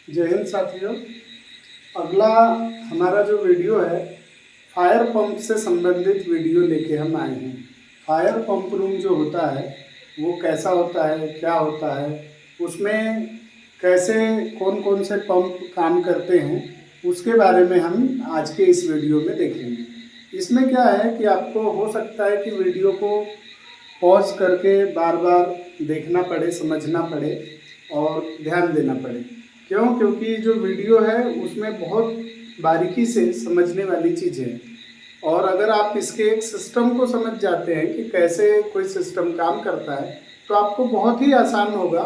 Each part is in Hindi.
जय हिंद साथियों। अगला हमारा जो वीडियो है फायर पंप से संबंधित वीडियो लेके हम आए हैं। फायर पंप रूम जो होता है वो कैसा होता है, क्या होता है, उसमें कैसे कौन कौन से पंप काम करते हैं, उसके बारे में हम आज के इस वीडियो में देखेंगे। इसमें क्या है कि आपको हो सकता है कि वीडियो को पॉज करके बार बार देखना पड़े, समझना पड़े और ध्यान देना पड़े। क्यों? क्योंकि जो वीडियो है उसमें बहुत बारीकी से समझने वाली चीज़ें हैं और अगर आप इसके एक सिस्टम को समझ जाते हैं कि कैसे कोई सिस्टम काम करता है तो आपको बहुत ही आसान होगा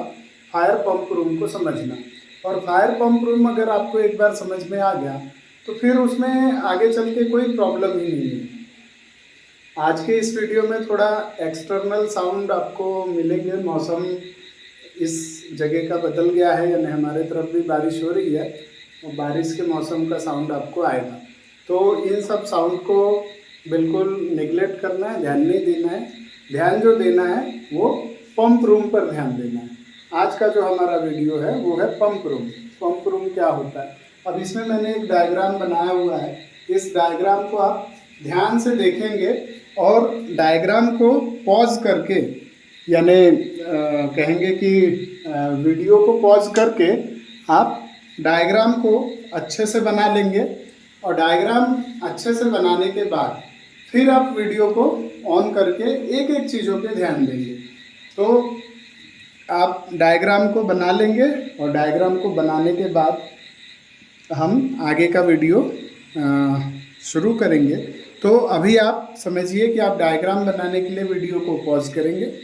फायर पंप रूम को समझना। और फायर पंप रूम अगर आपको एक बार समझ में आ गया तो फिर उसमें आगे चल के कोई प्रॉब्लम ही नहीं है। आज के इस वीडियो में थोड़ा एक्सटर्नल साउंड आपको मिलेंगे। मौसम इस जगह का बदल गया है, यानी हमारे तरफ भी बारिश हो रही है और बारिश के मौसम का साउंड आपको आएगा। तो इन सब साउंड को बिल्कुल निगलेक्ट करना है, ध्यान नहीं देना है। ध्यान जो देना है वो पंप रूम पर ध्यान देना है। आज का जो हमारा वीडियो है वो है पंप रूम। पंप रूम क्या होता है, अब इसमें मैंने एक डायग्राम बनाया हुआ है। इस डायग्राम को आप ध्यान से देखेंगे और डायग्राम को पॉज करके, यानी कहेंगे कि वीडियो को पॉज करके आप डायग्राम को अच्छे से बना लेंगे और डायग्राम अच्छे से बनाने के बाद फिर आप वीडियो को ऑन करके एक एक चीज़ों पे ध्यान देंगे। तो आप डायग्राम को बना लेंगे और डायग्राम को बनाने के बाद हम आगे का वीडियो शुरू करेंगे। तो अभी आप समझिए कि आप डायग्राम बनाने के लिए वीडियो को पॉज करेंगे।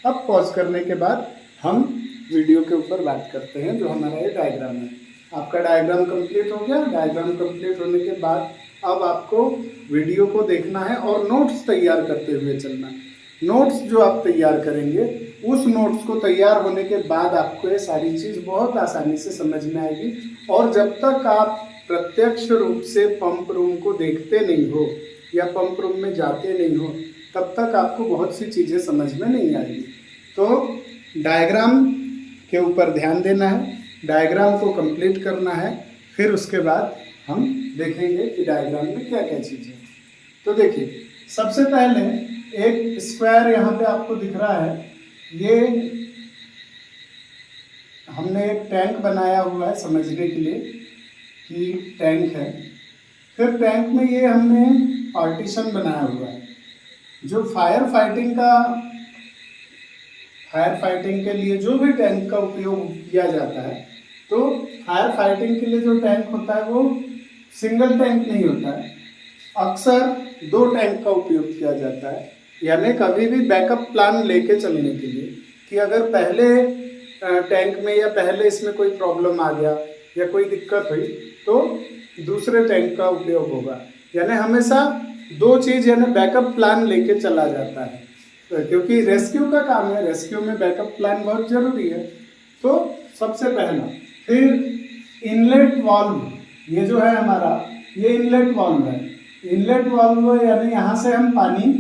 अब पॉज करने के बाद हम वीडियो के ऊपर बात करते हैं। जो हमारा ये डायग्राम है, आपका डायग्राम कंप्लीट हो गया। डायग्राम कंप्लीट होने के बाद अब आपको वीडियो को देखना है और नोट्स तैयार करते हुए चलना है। नोट्स जो आप तैयार करेंगे, उस नोट्स को तैयार होने के बाद आपको ये सारी चीज़ बहुत आसानी से समझ में आएगी। और जब तक आप प्रत्यक्ष रूप से पंप रूम को देखते नहीं हो या पंप रूम में जाते नहीं हो, तब तक आपको बहुत सी चीज़ें समझ में नहीं आएगी। तो डायग्राम के ऊपर ध्यान देना है, डायग्राम को कंप्लीट करना है, फिर उसके बाद हम देखेंगे कि डायग्राम में क्या क्या चीज़ें। तो देखिए, सबसे पहले एक स्क्वायर यहाँ पे आपको दिख रहा है। ये हमने एक टैंक बनाया हुआ है समझने के लिए कि टैंक है। फिर टैंक में ये हमने पार्टीशन बनाया हुआ है। जो फायर फाइटिंग के लिए जो भी टैंक का उपयोग किया जाता है, तो फायर फाइटिंग के लिए जो टैंक होता है वो सिंगल टैंक नहीं होता है, अक्सर 2 टैंक का उपयोग किया जाता है। यानी कभी भी बैकअप प्लान लेके चलने के लिए कि अगर पहले टैंक में या पहले इसमें कोई प्रॉब्लम आ गया या कोई दिक्कत हुई तो दूसरे टैंक का उपयोग होगा। यानी हमेशा 2 चीज़ यानी बैकअप प्लान लेके चला जाता है, क्योंकि रेस्क्यू का काम है, रेस्क्यू में बैकअप प्लान बहुत ज़रूरी है। तो सबसे पहला, फिर इनलेट वाल्व, ये जो है हमारा ये इनलेट वाल्व है। इनलेट वाल्व यानी यहाँ से हम पानी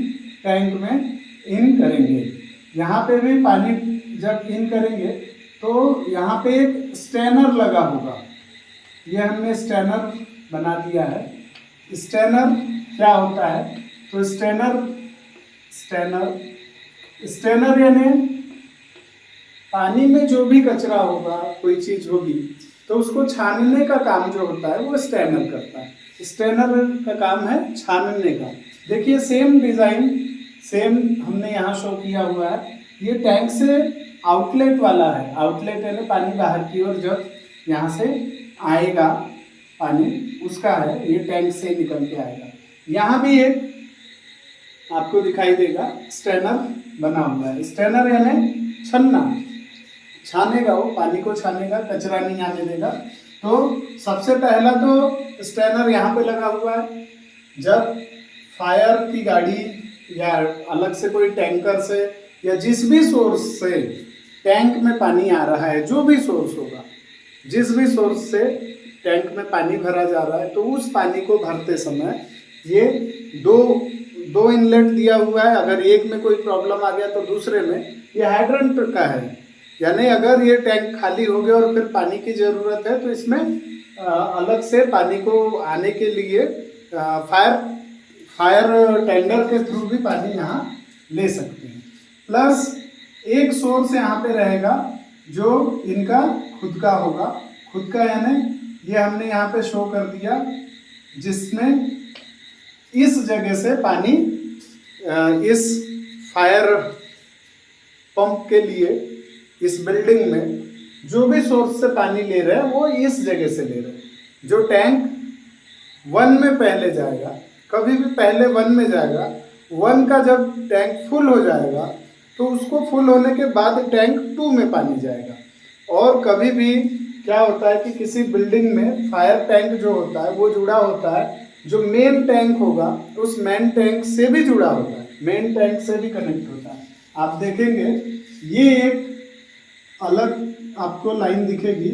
टैंक में इन करेंगे। यहाँ पे भी पानी जब इन करेंगे तो यहाँ पे एक स्टैनर लगा होगा। ये हमने स्टैनर बना दिया है। स्टैनर क्या होता है, तो स्टैनर यानी पानी में जो भी कचरा होगा, कोई चीज़ होगी, तो उसको छानने का काम जो होता है वो स्टैनर करता है। स्टैनर का काम है छानने का। देखिए सेम डिज़ाइन सेम हमने यहाँ शो किया हुआ है। ये टैंक से आउटलेट वाला है। आउटलेट यानी पानी बाहर की ओर जब यहाँ से आएगा पानी, उसका है, ये टैंक से निकल के आएगा। यहाँ भी एक आपको दिखाई देगा स्टैनर बना हुआ है। स्टैनर यानी छन्ना, छानेगा, वो पानी को छानेगा, कचरा नहीं आने देगा। तो सबसे पहला तो स्टैनर यहाँ पे लगा हुआ है। जब फायर की गाड़ी या अलग से कोई टैंकर से या जिस भी सोर्स से टैंक में पानी आ रहा है, जो भी सोर्स होगा, जिस भी सोर्स से टैंक में पानी भरा जा रहा है, तो उस पानी को भरते समय ये दो इनलेट दिया हुआ है। अगर एक में कोई प्रॉब्लम आ गया तो दूसरे में, ये हाइड्रेंट का है। यानी अगर ये टैंक खाली हो गया और फिर पानी की ज़रूरत है तो इसमें अलग से पानी को आने के लिए फायर टेंडर के थ्रू भी पानी यहाँ ले सकते हैं। प्लस एक सोर्स यहाँ पे रहेगा जो इनका खुद का होगा, खुद का यानी ये हमने यहाँ पे शो कर दिया, जिसमें इस जगह से पानी इस फायर पंप के लिए इस बिल्डिंग में जो भी सोर्स से पानी ले रहे हैं वो इस जगह से ले रहे हैं। जो टैंक 1 में पहले जाएगा, कभी भी पहले 1 में जाएगा, 1 का जब टैंक फुल हो जाएगा तो उसको फुल होने के बाद टैंक 2 में पानी जाएगा। और कभी भी क्या होता है कि किसी बिल्डिंग में फायर टैंक जो होता है वो जुड़ा होता है, जो मेन टैंक होगा उस मेन टैंक से भी जुड़ा होता है, मेन टैंक से भी कनेक्ट होता है। आप देखेंगे ये एक अलग आपको लाइन दिखेगी,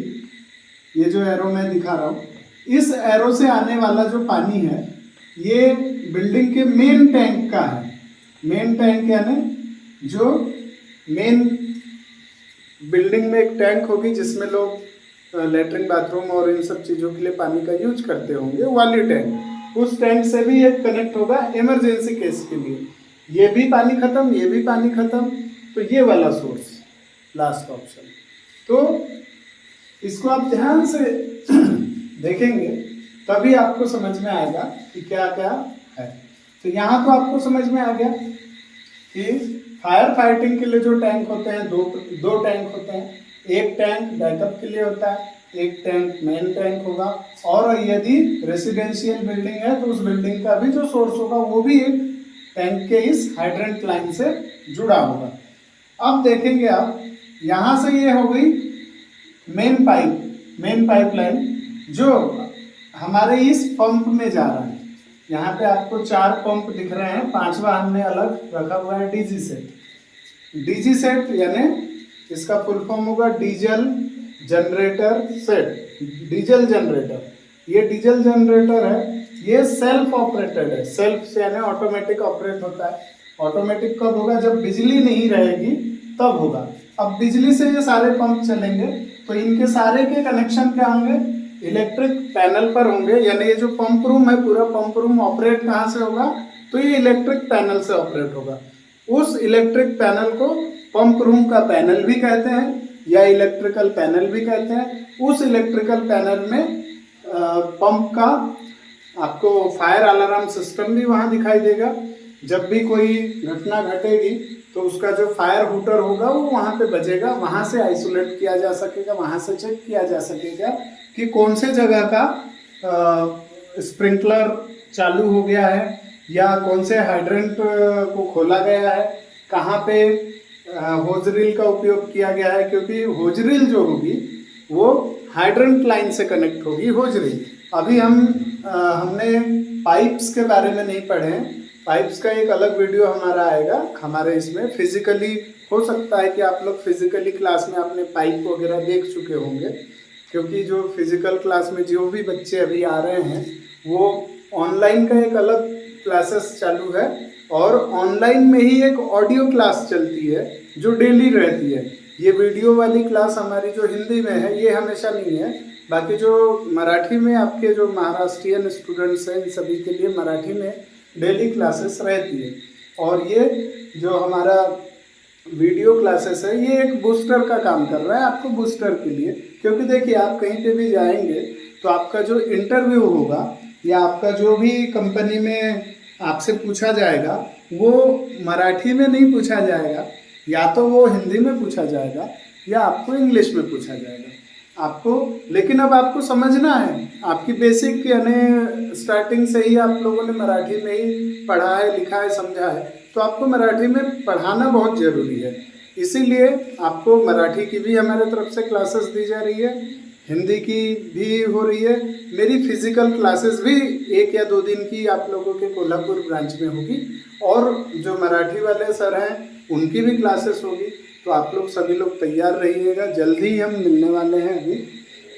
ये जो एरो मैं दिखा रहा हूँ, इस एरो से आने वाला जो पानी है ये बिल्डिंग के मेन टैंक का है। मेन टैंक यानी जो मेन बिल्डिंग में एक टैंक होगी जिसमें लोग लेटरिन बाथरूम और इन सब चीज़ों के लिए पानी का यूज करते होंगे, वाली टैंक, उस टैंक से भी एक कनेक्ट होगा इमरजेंसी केस के लिए। ये भी पानी खत्म, ये भी पानी खत्म, तो ये वाला सोर्स लास्ट ऑप्शन। तो इसको आप ध्यान से देखेंगे तभी आपको समझ में आएगा कि क्या क्या है। तो यहाँ तो आपको समझ में आ गया कि फायर फाइटिंग के लिए जो टैंक होते हैं दो टैंक होते हैं, एक टैंक बैकअप के लिए होता है, एक टैंक मेन टैंक होगा। और यदि रेसिडेंशियल बिल्डिंग है तो उस बिल्डिंग का भी जो सोर्स होगा वो भी एक टैंक के इस हाइड्रेंट लाइन से जुड़ा होगा। अब देखेंगे आप यहाँ से ये हो गई मेन पाइपलाइन जो हमारे इस पंप में जा रहा है। यहाँ पे आपको 4 पंप दिख रहे हैं, 5वां हमने अलग रखा हुआ है डीजी सेट। डीजी सेट यानी इसका फुल फॉर्म होगा diesel generator set, diesel generator. ये डीजल जनरेटर है, ये सेल्फ ऑपरेटेड है। सेल्फ से यानी ऑटोमेटिक ऑपरेट होता है। ऑटोमेटिक कब होगा? जब बिजली नहीं रहेगी तब होगा। अब बिजली से ये सारे पंप चलेंगे तो इनके सारे के कनेक्शन क्या होंगे? इलेक्ट्रिक पैनल पर होंगे। यानी ये जो पंप रूम है, पूरा पंप रूम ऑपरेट कहाँ से होगा? तो ये इलेक्ट्रिक पैनल से ऑपरेट होगा। उस इलेक्ट्रिक पैनल को पंप रूम का पैनल भी कहते हैं या इलेक्ट्रिकल पैनल भी कहते हैं। उस इलेक्ट्रिकल पैनल में पंप का आपको फायर अलार्म सिस्टम भी वहाँ दिखाई देगा। जब भी कोई घटना घटेगी तो उसका जो फायर हुटर होगा वो वहाँ पे बजेगा, वहाँ से आइसोलेट किया जा सकेगा, वहाँ से चेक किया जा सकेगा कि कौन से जगह का स्प्रिंकलर चालू हो गया है या कौन से हाइड्रेंट को खोला गया है, कहाँ पे होज रील का उपयोग किया गया है, क्योंकि होज रील जो होगी वो हाइड्रेंट लाइन से कनेक्ट होगी होज रील। अभी हमने पाइप्स के बारे में नहीं पढ़े हैं, पाइप्स का एक अलग वीडियो हमारा आएगा हमारे इसमें। फिजिकली हो सकता है कि आप लोग फिजिकली क्लास में अपने पाइप वगैरह देख चुके होंगे, क्योंकि जो फिजिकल क्लास में जो भी बच्चे अभी आ रहे हैं वो ऑनलाइन का एक अलग क्लासेस चालू है और ऑनलाइन में ही एक ऑडियो क्लास चलती है जो डेली रहती है। ये वीडियो वाली क्लास हमारी जो हिंदी में है ये हमेशा नहीं है, बाकी जो मराठी में आपके जो महाराष्ट्रियन स्टूडेंट्स हैं इन सभी के लिए मराठी में डेली क्लासेस रहती है। और ये जो हमारा वीडियो क्लासेस है ये एक बूस्टर का काम कर रहा है आपको बूस्टर के लिए, क्योंकि देखिए आप कहीं पे भी जाएंगे तो आपका जो इंटरव्यू होगा या आपका जो भी कंपनी में आपसे पूछा जाएगा वो मराठी में नहीं पूछा जाएगा, या तो वो हिंदी में पूछा जाएगा या आपको इंग्लिश में पूछा जाएगा आपको। लेकिन अब आपको समझना है, आपकी बेसिक यानी स्टार्टिंग से ही आप लोगों ने मराठी में ही पढ़ा है, लिखा है, समझा है, तो आपको मराठी में पढ़ाना बहुत ज़रूरी है। इसीलिए आपको मराठी की भी हमारे तरफ से क्लासेस दी जा रही है, हिंदी की भी हो रही है। मेरी फिजिकल क्लासेस भी 1 या 2 दिन की आप लोगों के कोल्हापुर ब्रांच में होगी और जो मराठी वाले सर हैं उनकी भी क्लासेस होगी। तो आप लोग सभी लोग तैयार रहिएगा, जल्दी ही हम मिलने वाले हैं अभी।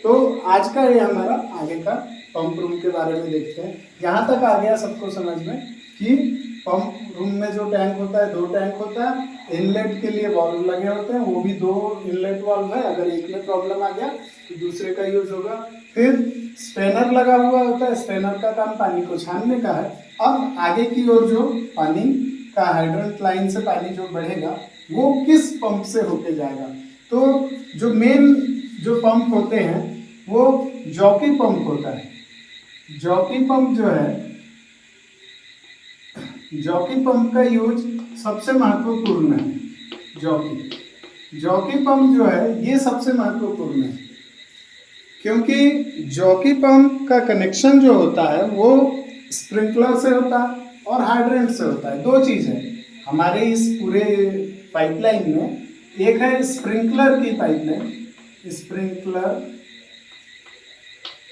तो आज का ये हमारा आगे का पंप रूम के बारे में देखते हैं। यहाँ तक आ गया सबको समझ में कि पंप रूम में जो टैंक होता है 2 टैंक होता है, इनलेट के लिए वाल्व लगे होते हैं, वो भी 2 इनलेट वाल्व है, अगर एक में प्रॉब्लम आ गया तो दूसरे का यूज होगा। फिर स्ट्रेनर लगा हुआ होता है, स्ट्रेनर का काम पानी को छानने का है। अब आगे की ओर जो पानी का हाइड्रेंट लाइन से पानी जो बढ़ेगा वो किस पंप से होके जाएगा, तो जो मेन जो पंप होते हैं वो जॉकी पंप होता है। जॉकी पंप जो है, जॉकी पंप का यूज सबसे महत्वपूर्ण है। जॉकी पंप जो है ये सबसे महत्वपूर्ण है, क्योंकि जॉकी पंप का कनेक्शन जो होता है वो स्प्रिंकलर से होता है और हाइड्रेंट से होता है। 2 चीज़ है हमारे इस पूरे पाइपलाइन में, एक है स्प्रिंकलर की पाइपलाइन।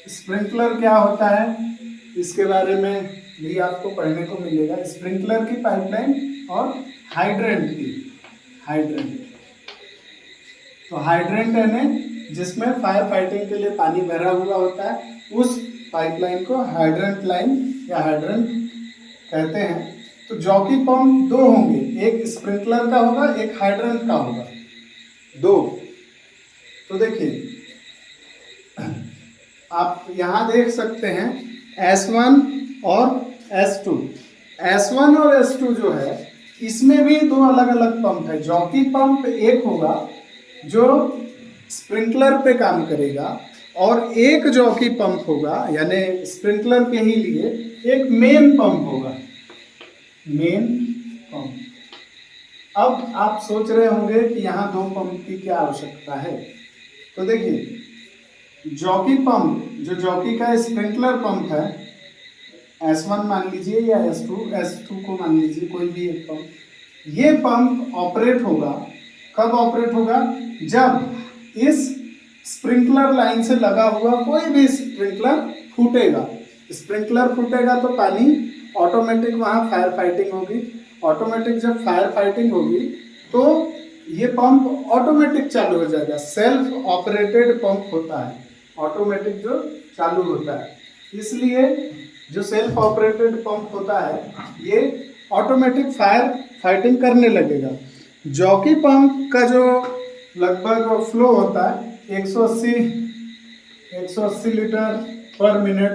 स्प्रिंकलर क्या होता है इसके बारे में भी आपको पढ़ने को मिलेगा। स्प्रिंकलर की पाइपलाइन और हाइड्रेंट की। तो हाइड्रेंट यानी जिसमें फायर फाइटिंग के लिए पानी भरा हुआ होता है, उस पाइपलाइन को हाइड्रेंट लाइन या हाइड्रेंट कहते हैं। तो जॉकी पंप 2 होंगे, एक स्प्रिंकलर का होगा, एक हाइड्रेंट का होगा, 2। तो देखिए आप यहाँ देख सकते हैं S1 और S2। S1 और S2 जो है इसमें भी 2 अलग अलग पंप है। जॉकी पंप एक होगा जो स्प्रिंकलर पे काम करेगा, और एक जॉकी पंप होगा यानी स्प्रिंकलर के ही लिए एक मेन पंप होगा, मेन पंप। अब आप सोच रहे होंगे कि यहाँ 2 पंप की क्या आवश्यकता है। तो देखिए जॉकी पंप, जो जॉकी का स्प्रिंकलर पंप है, S1 मान लीजिए या S2 को मान लीजिए, कोई भी एक पंप, ये पंप ऑपरेट होगा। कब ऑपरेट होगा? जब इस स्प्रिंकलर लाइन से लगा हुआ कोई भी स्प्रिंकलर फूटेगा। स्प्रिंकलर फूटेगा तो पानी ऑटोमेटिक वहाँ फायर फाइटिंग होगी। ऑटोमेटिक जब फायर फाइटिंग होगी तो ये पंप ऑटोमेटिक चालू हो जाएगा। सेल्फ ऑपरेटेड पंप होता है, ऑटोमेटिक जो चालू होता है। इसलिए जो सेल्फ ऑपरेटेड पंप होता है ये ऑटोमेटिक फायर फाइटिंग करने लगेगा। जॉकी पंप का जो लगभग फ्लो होता है 180 लीटर पर मिनट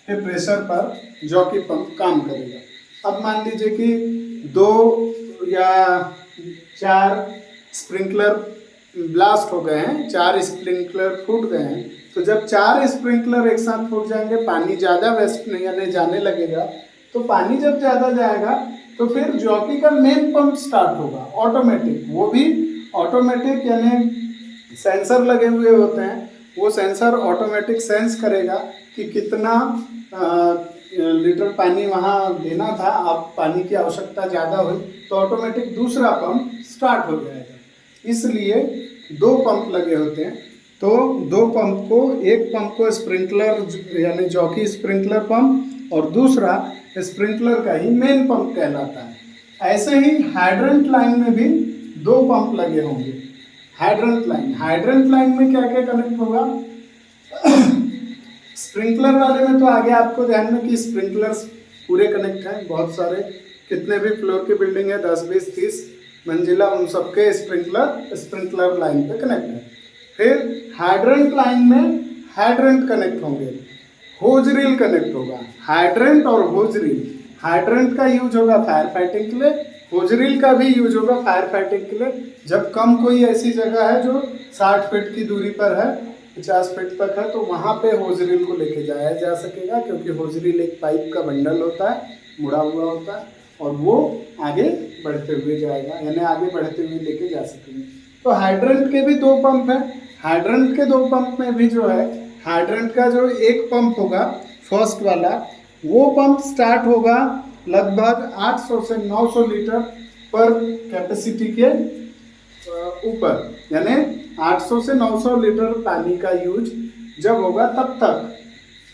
के प्रेशर पर जॉकी पंप काम करेगा। अब मान लीजिए कि 2 या 4 स्प्रिंकलर ब्लास्ट हो गए हैं, 4 स्प्रिंकलर फूट गए हैं, तो जब 4 स्प्रिंकलर एक साथ फूट जाएंगे, पानी ज़्यादा वेस्ट नहीं जाने लगेगा। तो पानी जब ज़्यादा जाएगा तो फिर जॉकी का मेन पंप स्टार्ट होगा ऑटोमेटिक। वो भी ऑटोमेटिक यानी सेंसर लगे हुए होते हैं, वो सेंसर ऑटोमेटिक सेंस करेगा कि कितना लीटर पानी वहाँ देना था। अब पानी की आवश्यकता ज़्यादा हुई तो ऑटोमेटिक दूसरा पंप स्टार्ट हो जाएगा। इसलिए 2 पंप लगे होते हैं। तो 2 पंप को, एक पंप को स्प्रिंकलर यानी जॉकी स्प्रिंकलर पंप और दूसरा स्प्रिंकलर का ही मेन पंप कहलाता है। ऐसे ही हाइड्रेंट लाइन में भी 2 पंप लगे होंगे। हाइड्रेंट लाइन में क्या क्या कनेक्ट होगा? स्प्रिंकलर वाले में तो आगे आपको ध्यान में कि स्प्रिंकलर्स पूरे कनेक्ट हैं, बहुत सारे, कितने भी फ्लोर की बिल्डिंग है 10, 20, 30 मंजिला, उन सबके स्प्रिंकलर लाइन पे कनेक्ट है। फिर हाइड्रेंट लाइन में हाइड्रेंट कनेक्ट होंगे, होज रील कनेक्ट होगा। हाइड्रेंट और होज रील, हाइड्रेंट का यूज होगा फायर फाइटिंग के लिए, होज रील का भी यूज होगा फायर फाइटिंग के लिए। जब कम कोई ऐसी जगह है जो 60 फीट की दूरी पर है, 50 फीट तक है, तो वहाँ पे होज रील को लेके जाया जा सकेगा, क्योंकि होज रील एक पाइप का बंडल होता है, मुड़ा हुआ होता है, और वो आगे बढ़ते हुए जाएगा, यानी आगे बढ़ते हुए लेके जा सकेंगे। तो हाइड्रेंट के भी 2 पंप हैं। हाइड्रेंट के 2 पंप में भी जो है, हाइड्रेंट का जो एक पंप होगा फर्स्ट वाला, वो पंप स्टार्ट होगा लगभग 800 से 900 लीटर पर कैपेसिटी के ऊपर, यानी 800 से 900 लीटर पानी का यूज जब होगा तब तक।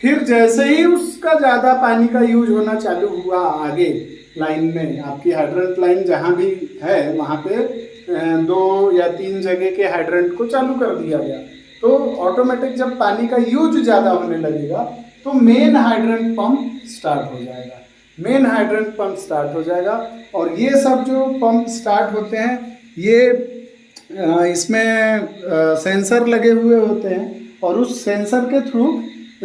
फिर जैसे ही उसका ज़्यादा पानी का यूज होना चालू हुआ आगे लाइन में, आपकी हाइड्रेंट लाइन जहाँ भी है वहाँ पे 2 या 3 जगह के हाइड्रेंट को चालू कर दिया गया, तो ऑटोमेटिक जब पानी का यूज ज़्यादा होने लगेगा तो मेन हाइड्रेंट पंप स्टार्ट हो जाएगा। मेन हाइड्रेंट पंप स्टार्ट हो जाएगा। और ये सब जो पंप स्टार्ट होते हैं ये इसमें सेंसर लगे हुए होते हैं और उस सेंसर के थ्रू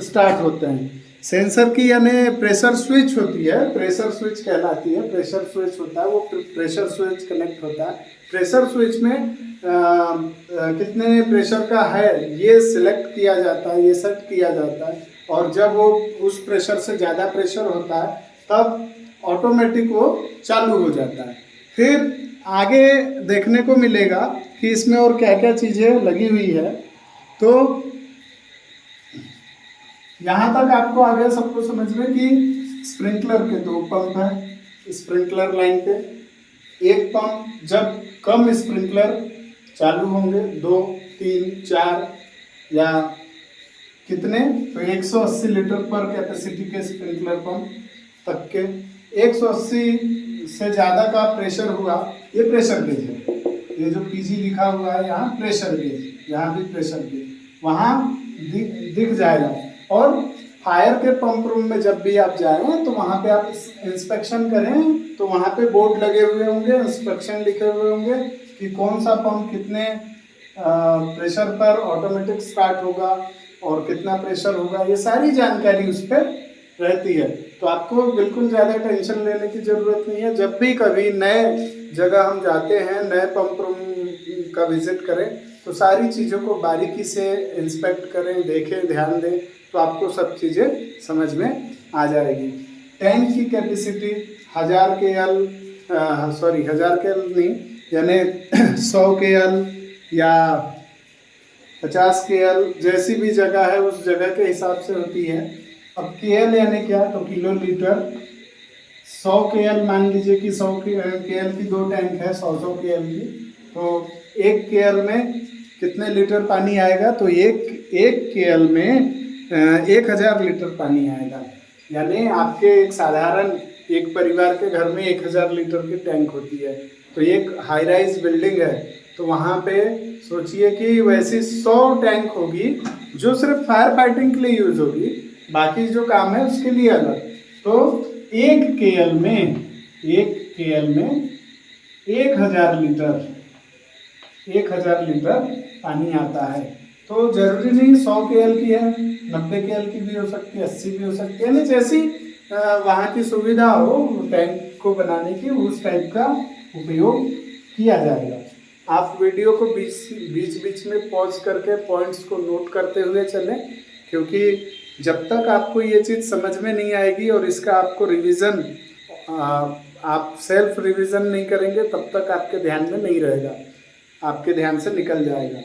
स्टार्ट होते हैं। सेंसर की यानी प्रेशर स्विच होती है, प्रेशर स्विच कहलाती है, प्रेशर स्विच होता है, वो प्रेशर स्विच कनेक्ट होता है। प्रेशर स्विच में कितने प्रेशर का है ये सिलेक्ट किया जाता है, ये सेट किया जाता है, और जब वो उस प्रेशर से ज़्यादा प्रेशर होता है तब ऑटोमेटिक वो चालू हो जाता है। फिर आगे देखने को मिलेगा कि इसमें और क्या क्या चीज़ें लगी हुई है। तो यहाँ तक आपको आ गया सबको समझ में कि स्प्रिंकलर के दो पंप हैं स्प्रिंकलर लाइन पे। एक पंप जब कम स्प्रिंकलर चालू होंगे, 2, 3, 4 या कितने, तो 180 लीटर पर कैपेसिटी के स्प्रिंकलर पंप तक के 180 से ज़्यादा का प्रेशर हुआ, ये प्रेशर गेज है, ये जो पीजी लिखा हुआ है यहाँ प्रेशर गेज, यहाँ भी प्रेशर गेज वहाँ दिख जाएगा। और फायर के पंप रूम में जब भी आप जाएं तो वहाँ पे आप इंस्पेक्शन करें तो वहाँ पे बोर्ड लगे हुए होंगे, इंस्पेक्शन लिखे हुए होंगे कि कौन सा पंप कितने प्रेशर पर ऑटोमेटिक स्टार्ट होगा और कितना प्रेशर होगा, ये सारी जानकारी उस पर रहती है। तो आपको बिल्कुल ज़्यादा टेंशन लेने की ज़रूरत नहीं है। जब भी कभी नए जगह हम जाते हैं, नए पंप रूम का विजिट करें तो सारी चीज़ों को बारीकी से इंस्पेक्ट करें, देखें, ध्यान दें, तो आपको सब चीज़ें समझ में आ जाएगी। टैंक की कैपेसिटी 1000 KL नहीं, यानी 100 KL या 50 KL, जैसी भी जगह है उस जगह के हिसाब से होती है। अब KL यानी क्या, तो किलो लीटर। 100 KL मान लीजिए कि 100 KL की 2 टैंक है 100 KL की, तो 1 KL में कितने लीटर पानी आएगा, तो एक KL में 1000 लीटर पानी आएगा। यानी आपके एक साधारण एक परिवार के घर में 1000 लीटर की टैंक होती है। तो एक हाई राइज बिल्डिंग है तो वहाँ पे सोचिए कि वैसी 100 टैंक होगी जो सिर्फ फायर फाइटिंग के लिए यूज होगी, बाकी जो काम है उसके लिए अलग। तो 1 KL में 1000 लीटर पानी आता है। तो जरूरी नहीं 100 KL की है, 90 KL की भी हो सकती है, 80 भी हो सकती है, यानी जैसी वहाँ की सुविधा हो टैंक को बनाने की, उस टाइप का उपयोग किया जाएगा। आप वीडियो को बीच में पॉज करके पॉइंट्स को नोट करते हुए चलें, क्योंकि जब तक आपको ये चीज़ समझ में नहीं आएगी और इसका आपको रिवीजन आप सेल्फ रिवीजन नहीं करेंगे तब तक आपके ध्यान में नहीं रहेगा, आपके ध्यान से निकल जाएगा।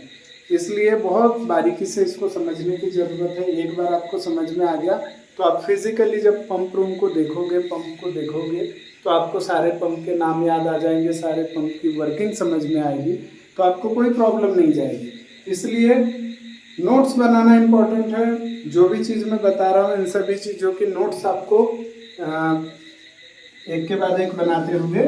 इसलिए बहुत बारीकी से इसको समझने की ज़रूरत है। एक बार आपको समझ में आ गया तो आप फिजिकली जब पंप रूम को देखोगे, पंप को देखोगे, तो आपको सारे पंप के नाम याद आ जाएंगे, सारे पंप की वर्किंग समझ में आएगी, तो आपको कोई प्रॉब्लम नहीं जाएगी। इसलिए नोट्स बनाना इम्पोर्टेंट है। जो भी चीज़ मैं बता रहा हूँ इन सभी चीज़ों की नोट्स आपको एक के बाद एक बनाते हुए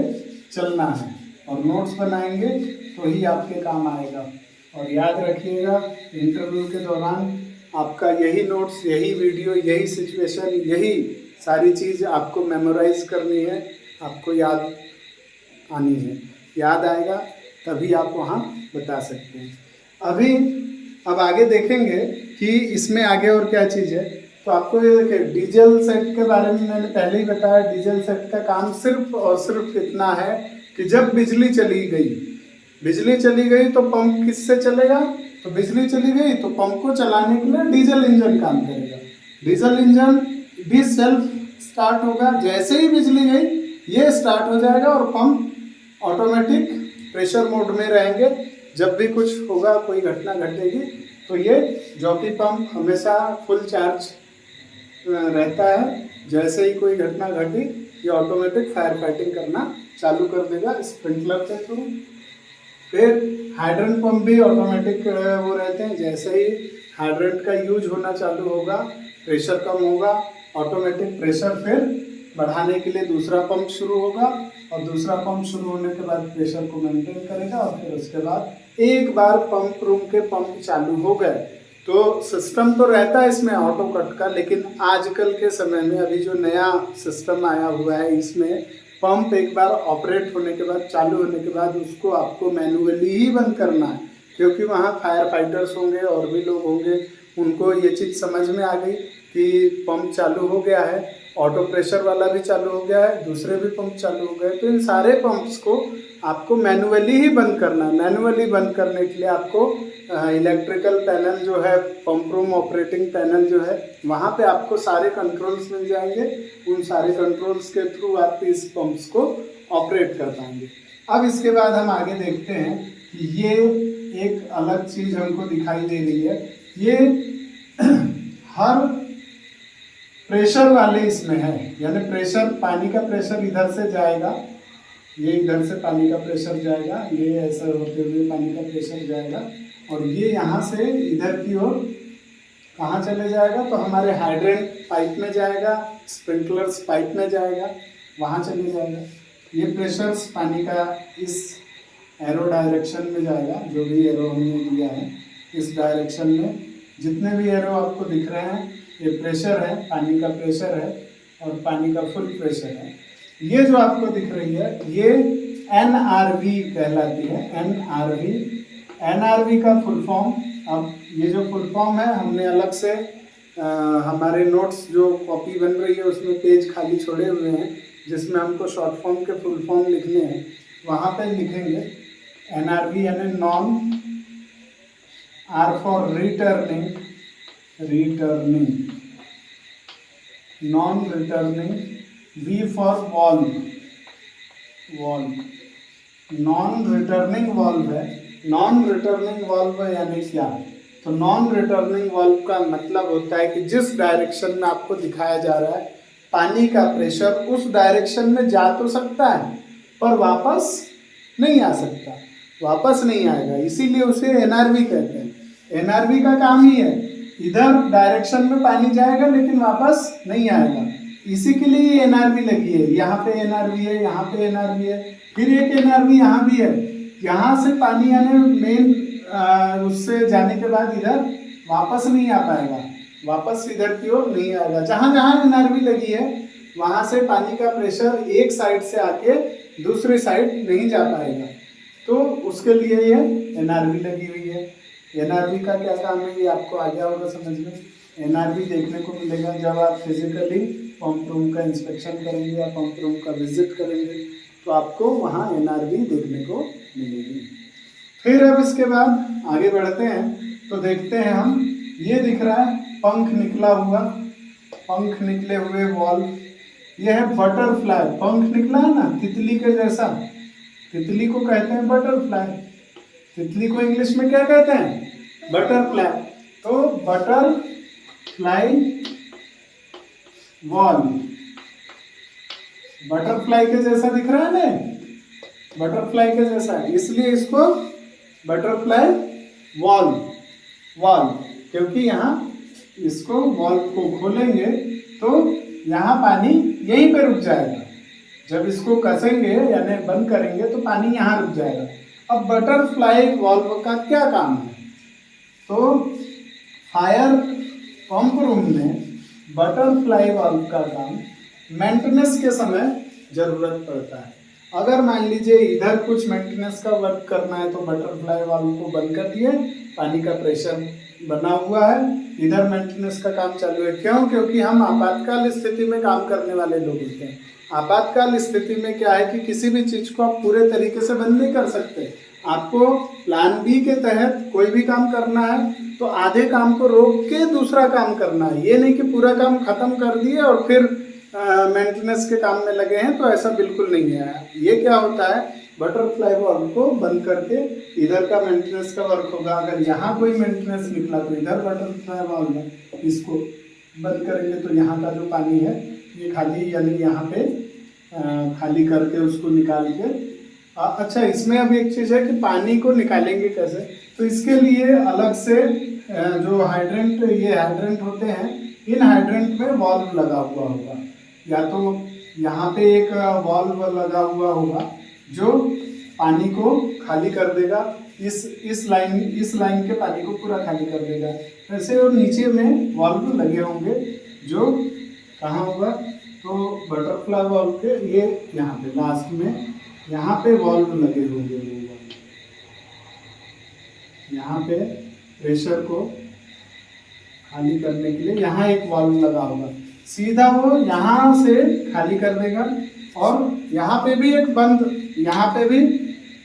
चलना है, और नोट्स बनाएंगे तो ही आपके काम आएगा। और याद रखिएगा इंटरव्यू के दौरान आपका यही नोट्स, यही वीडियो, यही सिचुएशन, यही सारी चीज़ आपको मेमोराइज करनी है, आपको याद आनी है। याद आएगा तभी आप वहाँ बता सकते हैं। अब आगे देखेंगे कि इसमें आगे और क्या चीज़ है। तो आपको ये देखिए डीजल सेट के बारे में मैंने पहले ही बताया। डीजल सेट का काम सिर्फ और सिर्फ इतना है कि जब बिजली चली गई तो पंप किससे चलेगा, तो बिजली चली गई तो पंप को चलाने के लिए डीजल इंजन काम करेगा। डीजल इंजन भी सेल्फ स्टार्ट होगा, जैसे ही बिजली गई ये स्टार्ट हो जाएगा और पंप ऑटोमेटिक प्रेशर मोड में रहेंगे। जब भी कुछ होगा, कोई घटना घटेगी तो ये जॉकी पंप हमेशा फुल चार्ज रहता है। जैसे ही कोई घटना घटी ये ऑटोमेटिक फायर फाइटिंग करना चालू कर देगा स्प्रिंकलर के थ्रू। फिर हाइड्रेंट पंप भी ऑटोमेटिक वो रहते हैं, जैसे ही हाइड्रेंट का यूज होना चालू होगा, प्रेशर कम होगा, ऑटोमेटिक प्रेशर फिर बढ़ाने के लिए दूसरा पंप शुरू होगा, और दूसरा पंप शुरू होने के बाद प्रेशर को मेंटेन करेगा। और फिर उसके बाद एक बार पंप रूम के पंप चालू हो गए तो सिस्टम तो रहता है इसमें ऑटो कट का, लेकिन आजकल के समय में अभी जो नया सिस्टम आया हुआ है इसमें पंप एक बार ऑपरेट होने के बाद, चालू होने के बाद उसको आपको मैन्युअली ही बंद करना है, क्योंकि वहाँ फायर फाइटर्स होंगे और भी लोग होंगे, उनको ये चीज़ समझ में आ गई कि पंप चालू हो गया है, ऑटो प्रेशर वाला भी चालू हो गया है, दूसरे भी पंप चालू हो गए। तो इन सारे पंप्स को आपको मैन्युअली ही बंद करना है। मैन्युअली बंद करने के लिए आपको इलेक्ट्रिकल पैनल जो है, पंप रूम ऑपरेटिंग पैनल जो है, वहाँ पे आपको सारे कंट्रोल्स मिल जाएंगे। उन सारे कंट्रोल्स के थ्रू आप इस पंप्स को ऑपरेट कर पाएंगे। अब इसके बाद हम आगे देखते हैं कि ये एक अलग चीज़ हमको दिखाई दे रही है। ये हर प्रेशर वाले इसमें है, यानी प्रेशर, पानी का प्रेशर इधर से जाएगा, ये इधर से पानी का प्रेशर जाएगा, ये ऐसा होते हुए पानी का प्रेशर जाएगा, और ये यहाँ से इधर की ओर कहाँ चले जाएगा, तो हमारे हाइड्रेंट पाइप में जाएगा, स्प्रिंकलर्स पाइप में जाएगा, वहाँ चले जाएगा। ये प्रेशर्स पानी का इस एरो डायरेक्शन में जाएगा, जो भी एरो हमने दिया है इस डायरेक्शन में, जितने भी एरो आपको दिख रहे हैं ये प्रेशर है, पानी का प्रेशर है और पानी का फुल प्रेशर है। ये जो आपको दिख रही है ये NRV कहलाती है, NRV। NRV का फुल फॉर्म, अब ये जो फुल फॉर्म है हमने अलग से हमारे नोट्स जो कॉपी बन रही है उसमें पेज खाली छोड़े हुए हैं, जिसमें हमको शॉर्ट फॉर्म के फुल फॉर्म लिखने हैं, वहाँ पे लिखेंगे NRV यानी non, R for returning, non returning, V for valve, non returning valve है। नॉन रिटर्निंग वॉल्व यानी क्या? तो नॉन रिटर्निंग वॉल्व का मतलब होता है कि जिस डायरेक्शन में आपको दिखाया जा रहा है पानी का प्रेशर, उस डायरेक्शन में जा तो सकता है पर वापस नहीं आ सकता, वापस नहीं आएगा, इसीलिए उसे NRV कहते हैं। NRV का काम ही है, इधर डायरेक्शन में पानी जाएगा लेकिन वापस नहीं आएगा, इसी के लिए NRV लगी है। यहाँ पे NRV है, यहाँ पे NRV है, फिर एक NRV यहाँ भी है। यहाँ से पानी यानी मेन उससे जाने के बाद इधर वापस नहीं आ पाएगा, वापस इधर की ओर नहीं आएगा। जहाँ जहाँ NRV लगी है वहाँ से पानी का प्रेशर एक साइड से आके दूसरी साइड नहीं जा पाएगा, तो उसके लिए ये NRV लगी हुई है। NRV का क्या काम है ये आपको आ गया होगा समझ में। NRV देखने को मिलेगा जब आप फिजिकली पंप रूम का इंस्पेक्शन करेंगे या पंप रूम का विजिट करेंगे, तो आपको वहाँ NRV देखने को मिलेगी। फिर अब इसके बाद आगे बढ़ते हैं तो देखते हैं हम, ये दिख रहा है पंख निकला हुआ, पंख निकले हुए वॉल्व, ये है बटरफ्लाई। पंख निकला है ना तितली के जैसा, तितली को कहते हैं बटरफ्लाई। तितली को इंग्लिश में क्या कहते हैं? बटरफ्लाई। तो बटरफ्लाई वॉल्व, बटरफ्लाई के जैसा दिख रहा है ना, बटरफ्लाई के जैसा, इसलिए इसको बटरफ्लाई वॉल्व, क्योंकि यहाँ इसको वॉल्व को खोलेंगे तो यहाँ पानी यहीं पे रुक जाएगा, जब इसको कसेंगे यानी बंद करेंगे तो पानी यहाँ रुक जाएगा। अब बटरफ्लाई वॉल्व का क्या काम है? तो फायर पंप रूम में बटरफ्लाई वॉल्व का काम मेंटेनेंस के समय ज़रूरत पड़ता है। अगर मान लीजिए इधर कुछ मेंटेनेंस का वर्क करना है तो बटरफ्लाई वाल्व को बंद कर दिए, पानी का प्रेशर बना हुआ है, इधर मेंटेनेंस का काम चालू है। क्यों? क्योंकि हम आपातकाल स्थिति में काम करने वाले लोग होते हैं। आपातकाल स्थिति में क्या है कि किसी भी चीज़ को आप पूरे तरीके से बंद नहीं कर सकते। आपको प्लान बी के तहत कोई भी काम करना है तो आधे काम को रोक के दूसरा काम करना है, ये नहीं कि पूरा काम खत्म कर दिए और फिर मेंटेनेंस के काम में लगे हैं, तो ऐसा बिल्कुल नहीं है। ये क्या होता है, बटरफ्लाई वाल्व को बंद करके इधर का मेंटेनेंस का वर्क होगा। अगर यहाँ कोई मेंटेनेंस निकला तो इधर बटरफ्लाई वाल्व है, इसको बंद करेंगे तो यहाँ का जो पानी है ये खाली, यानी यहाँ पे खाली करके उसको निकाल के। अच्छा, इसमें अब एक चीज़ है कि पानी को निकालेंगे कैसे, तो इसके लिए अलग से जो हाइड्रेंट, ये हाइड्रेंट होते हैं, इन हाइड्रेंट में वॉल्व लगा हुआ होगा, या तो यहाँ पे एक वॉल्व लगा हुआ होगा जो पानी को खाली कर देगा, इस लाइन के पानी को पूरा खाली कर देगा। ऐसे और नीचे में वाल्व लगे होंगे जो कहाँ होगा, तो बटरफ्लाई वाल्व के ये यहाँ पे लास्ट में यहाँ पे वाल्व लगे होंगे। यहाँ पे प्रेशर को खाली करने के लिए यहाँ एक वाल्व लगा होगा, सीधा वो यहाँ से खाली कर देगा। और यहाँ पे भी एक बंद, यहाँ पे भी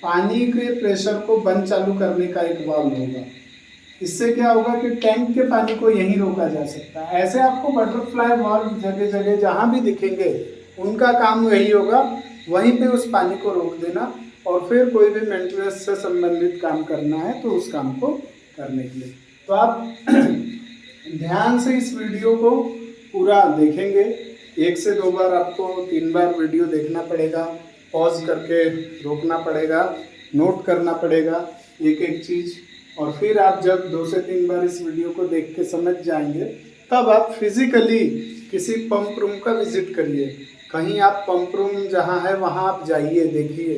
पानी के प्रेशर को बंद चालू करने का एक वाल्व होगा। इससे क्या होगा कि टैंक के पानी को यहीं रोका जा सकता है। ऐसे आपको बटरफ्लाई वाल्व जगह जगह जहाँ भी दिखेंगे उनका काम वही होगा, वहीं पे उस पानी को रोक देना और फिर कोई भी मेंटेनेंस से संबंधित काम करना है तो उस काम को करने के लिए। तो आप ध्यान से इस वीडियो को पूरा देखेंगे। 1 से 2 बार आपको 3 बार वीडियो देखना पड़ेगा, पॉज करके रोकना पड़ेगा, नोट करना पड़ेगा एक एक चीज़। और फिर आप जब 2 से 3 बार इस वीडियो को देख के समझ जाएंगे तब आप फिजिकली किसी पंप रूम का विजिट करिए। कहीं आप पंप रूम जहाँ है वहाँ आप जाइए, देखिए,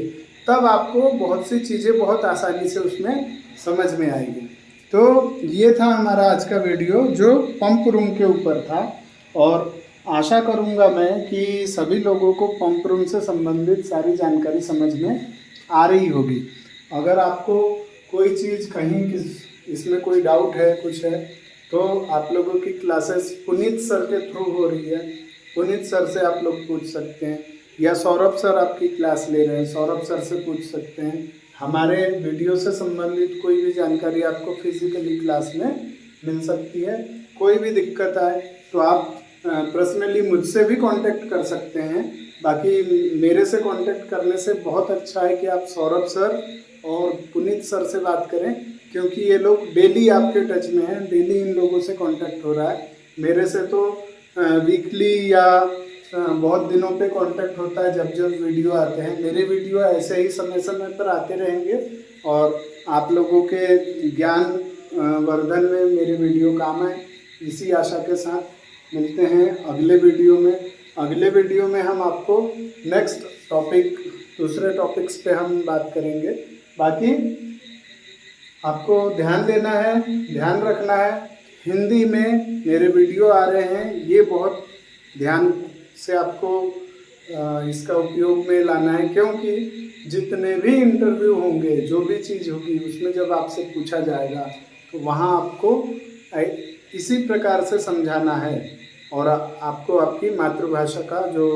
तब आपको बहुत सी चीज़ें बहुत आसानी से उसमें समझ में आएगी। तो ये था हमारा आज का वीडियो जो पंप रूम के ऊपर था। और आशा करूँगा मैं कि सभी लोगों को पंप रूम से संबंधित सारी जानकारी समझ में आ रही होगी। अगर आपको कोई चीज़ कहीं इसमें कोई डाउट है, कुछ है, तो आप लोगों की क्लासेस पुनीत सर के थ्रू हो रही है। पुनीत सर से आप लोग पूछ सकते हैं, या सौरभ सर आपकी क्लास ले रहे हैं, सौरभ सर से पूछ सकते हैं। हमारे वीडियो से संबंधित कोई भी जानकारी आपको फिजिकली क्लास में मिल सकती है। कोई भी दिक्कत आए तो आप पर्सनली मुझसे भी कांटेक्ट कर सकते हैं। बाकी मेरे से कांटेक्ट करने से बहुत अच्छा है कि आप सौरभ सर और पुनीत सर से बात करें, क्योंकि ये लोग डेली आपके टच में हैं, डेली इन लोगों से कांटेक्ट हो रहा है। मेरे से तो वीकली या बहुत दिनों पे कांटेक्ट होता है जब जब वीडियो आते हैं। मेरे वीडियो ऐसे ही समय समय पर आते रहेंगे और आप लोगों के ज्ञान वर्धन में मेरे वीडियो काम आए, इसी आशा के साथ मिलते हैं अगले वीडियो में। अगले वीडियो में हम आपको नेक्स्ट टॉपिक, दूसरे टॉपिक्स पे हम बात करेंगे। बाकी आपको ध्यान देना है, ध्यान रखना है, हिंदी में मेरे वीडियो आ रहे हैं, ये बहुत ध्यान से आपको इसका उपयोग में लाना है। क्योंकि जितने भी इंटरव्यू होंगे, जो भी चीज़ होगी, उसमें जब आपसे पूछा जाएगा तो वहाँ आपको इसी प्रकार से समझाना है। और आपको आपकी मातृभाषा का जो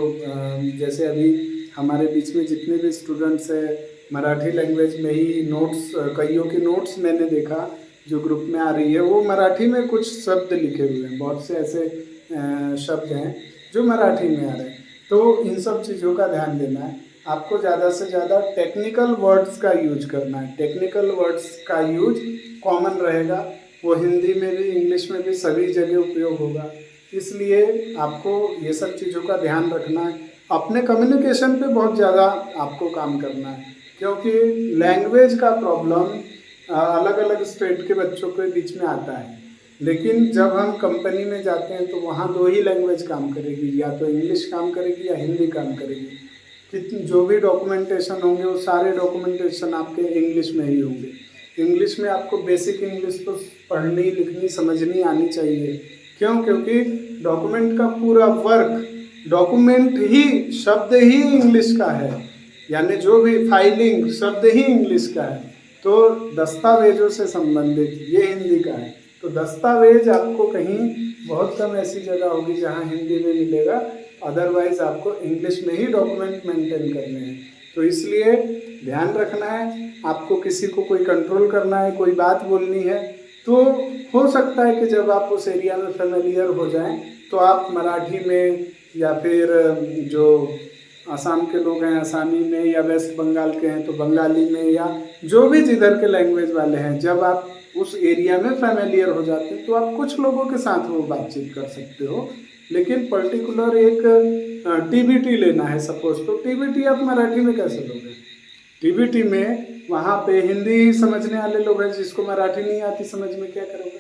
जैसे अभी हमारे बीच में जितने भी स्टूडेंट्स हैं मराठी लैंग्वेज में ही नोट्स, कईयों के नोट्स मैंने देखा जो ग्रुप में आ रही है, वो मराठी में कुछ शब्द लिखे हुए हैं, बहुत से ऐसे शब्द हैं जो मराठी में आ रहे हैं। तो इन सब चीज़ों का ध्यान देना है। आपको ज़्यादा से ज़्यादा टेक्निकल वर्ड्स का यूज करना है। टेक्निकल वर्ड्स का यूज कॉमन रहेगा, वो हिंदी में भी इंग्लिश में भी सभी जगह उपयोग होगा। इसलिए आपको ये सब चीज़ों का ध्यान रखना है। अपने कम्युनिकेशन पे बहुत ज़्यादा आपको काम करना है, क्योंकि लैंग्वेज का प्रॉब्लम अलग अलग स्टेट के बच्चों के बीच में आता है। लेकिन जब हम कंपनी में जाते हैं तो वहाँ 2 ही लैंग्वेज काम करेगी, या तो इंग्लिश काम करेगी या हिंदी काम करेगी। कि जो भी डॉक्यूमेंटेशन होंगे वो सारे डॉक्यूमेंटेशन आपके इंग्लिश में ही होंगे। इंग्लिश में आपको बेसिक इंग्लिश तो पढ़नी, लिखनी, समझनी आनी चाहिए। क्यों? क्योंकि डॉक्यूमेंट का पूरा वर्क, डॉक्यूमेंट ही शब्द ही इंग्लिश का है, यानी जो भी फाइलिंग शब्द ही इंग्लिश का है। तो दस्तावेजों से संबंधित ये हिंदी का है। तो दस्तावेज आपको कहीं बहुत कम ऐसी जगह होगी जहाँ हिंदी में मिलेगा, अदरवाइज आपको इंग्लिश में ही डॉक्यूमेंट मेंटेन करने हैं। तो इसलिए ध्यान रखना है। आपको किसी को कोई कंट्रोल करना है, कोई बात बोलनी है, तो हो सकता है कि जब आप उस एरिया में फेमिलियर हो जाएं तो आप मराठी में, या फिर जो आसाम के लोग हैं आसामी में, या वेस्ट बंगाल के हैं तो बंगाली में, या जो भी जिधर के लैंग्वेज वाले हैं, जब आप उस एरिया में फेमिलियर हो जाते हैं तो आप कुछ लोगों के साथ वो बातचीत कर सकते हो। लेकिन पर्टिकुलर एक टीबीटी लेना है सपोज, तो टीबीटी आप मराठी में कैसे लोगे? टीबीटी में वहाँ पे हिंदी समझने वाले लोग हैं, जिसको मराठी नहीं आती समझ में क्या करोगे?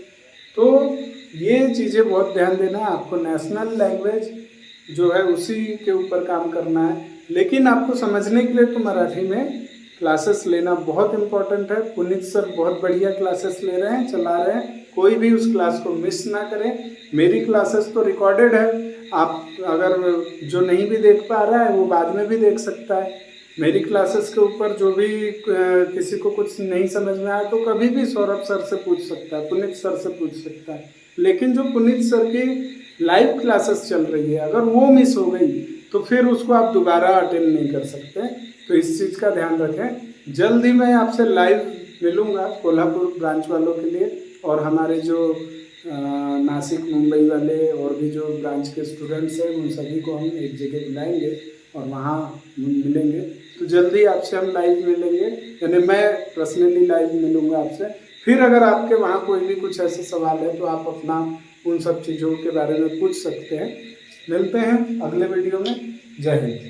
तो ये चीज़ें बहुत ध्यान देना है। आपको नेशनल लैंग्वेज जो है उसी के ऊपर काम करना है, लेकिन आपको समझने के लिए तो मराठी में क्लासेस लेना बहुत इम्पोर्टेंट है। पुनीत सर बहुत बढ़िया क्लासेस ले रहे हैं, चला रहे हैं, कोई भी उस क्लास को मिस ना करें। मेरी क्लासेस तो रिकॉर्डेड है, आप अगर जो नहीं भी देख पा रहा है वो बाद में भी देख सकता है। मेरी क्लासेस के ऊपर जो भी किसी को कुछ नहीं समझ में आया तो कभी भी सौरभ सर से पूछ सकता है, पुनीत सर से पूछ सकता है। लेकिन जो पुनीत सर की लाइव क्लासेस चल रही है, अगर वो मिस हो गई तो फिर उसको आप दोबारा अटेंड नहीं कर सकते। तो इस चीज़ का ध्यान रखें। जल्द ही मैं आपसे लाइव मिलूँगा कोल्हापुर ब्रांच वालों के लिए, और हमारे जो नासिक मुंबई वाले और भी जो ब्रांच के स्टूडेंट्स हैं उन सभी को हम एक जगह बुलाएंगे और वहाँ मिलेंगे। तो जल्दी आपसे हम लाइव मिलेंगे, यानी मैं पर्सनली लाइव मिलूँगा आपसे। फिर अगर आपके वहाँ कोई भी कुछ ऐसे सवाल है तो आप अपना उन सब चीज़ों के बारे में पूछ सकते हैं। मिलते हैं अगले वीडियो में। जय हिंद।